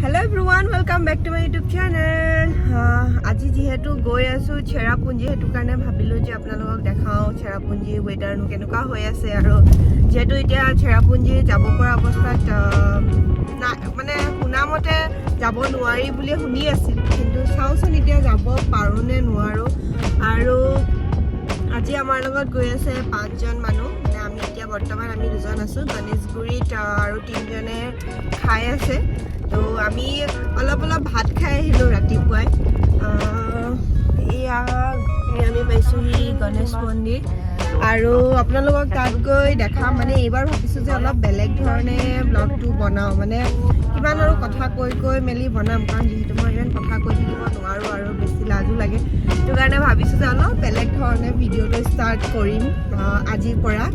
Hello everyone, welcome back to my YouTube channel. আজি যেহেতু গৈ আছো চেৰাপুঞ্জি হেতু কাৰণে ভাবিলো যে আপোনালোকক দেখাও চেৰাপুঞ্জি ওয়েদাৰ নু কেনেকুৱা হৈ আছে আৰু যেহেতু এতিয়া চেৰাপুঞ্জি যাব পৰা অৱস্থাত মানে শুনামতে যাব নোৱাৰি বুলি শুনি আছিল কিন্তু চাওচোন এতিয়া যাব পাৰো নে নোৱাৰো আৰু আজি আমাৰ লগত গৈ আছে 5 জন মানুহ মানে আমি এতিয়া বৰ্তমান আমি দুজন আছো গণেশগুৰিত আৰু 3 জনে খাই আছে তো আমি অলপ ভাত খাই আহিলো ৰাতিপুৱাই এয়া আমি পাইছোহি গণেশ মন্দিৰ আৰু আপোনালোকক তাত গৈ দেখা মানে এইবাৰ ভাবিছোঁ যে অলপ বেলেগ ধৰণে ব্লগটো বনাওঁ মানে কিমান আৰু কথা কৈ মেলি বনাম কাৰণ যিহেতু মই ইমান কথা কৈ থাকিব নোৱাৰোঁ আৰু বেছি লাজো লাগে সেইটো কাৰণে ভাবিছোঁ যে অলপ বেলেগ ধৰণে ভিডিঅ'টো ষ্টাৰ্ট কৰিম আজিৰ পৰা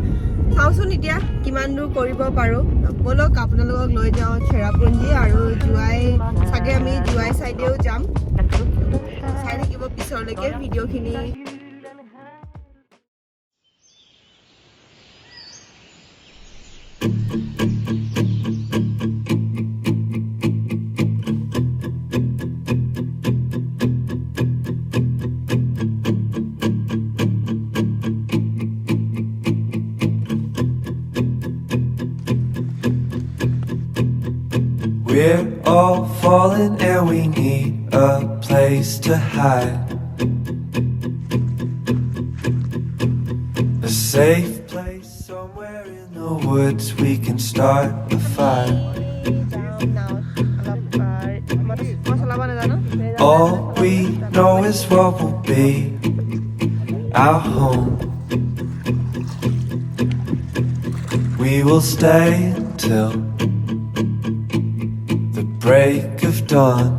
চাওচোন এতিয়া কিমান দূৰ কৰিব পাৰোঁ বলক আপোনালোকক লৈ যাওঁ চেৰাপুঞ্জি আৰু জোৱাই চাগে আমি জোৱাই চাইডেও যাম চাই থাকিব পিছলৈকে ভিডিঅ'খিনি We're all falling and we need a place to hide. A safe place somewhere in the woods we can start a fire. All we know is what will be our home. We will stay till break of dawn.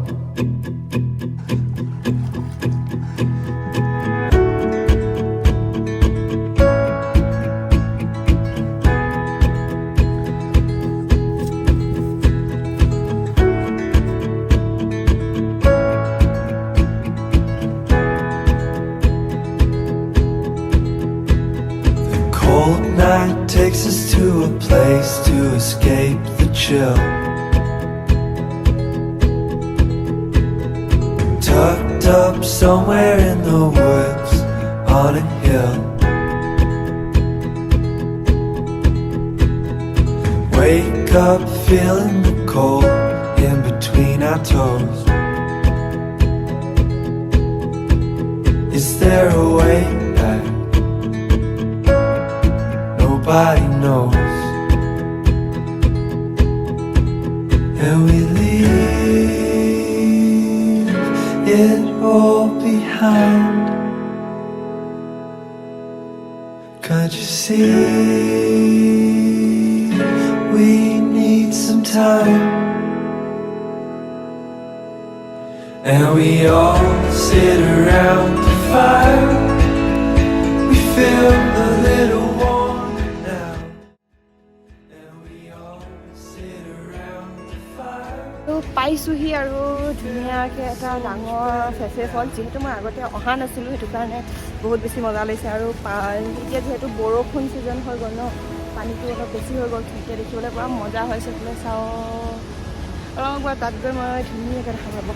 The cold night takes us to a place to escape the chill. Tucked up somewhere in the woods on a hill. Wake up feeling the cold in between our toes. Is there a way back? Nobody knows. And we leave it all behind. Can't you see we need some time? And we all sit around the fire. We feel a little warmer now. And we all sit around the fire. পাইছোহি আৰু ধুনীয়াকৈ এটা ডাঙৰ festival যিহেতু মই আগতে অহা নাছিলোঁ সেইটো কাৰণে বহুত বেছি মজা লাগিছে আৰু এতিয়া যিহেতু বৰষুণ ছিজন হৈ গ'ল ন পানীটো অলপ বেছি হৈ গ'ল তেতিয়া দেখিবলৈ পুৰা মজা হৈছে বোলে চাওঁ অলপ বাৰু তাত গৈ মই ধুনীয়াকৈ দেখা পাব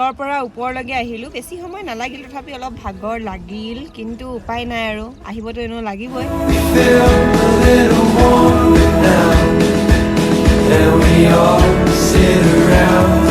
তাৰ পৰা ওপৰলৈকে আহিলোঁ বেছি সময় নালাগিল তথাপি অলপ ভাগৰ লাগিল কিন্তু উপায় নাই আৰু আহিবতো এনেও লাগিবই And we all sit around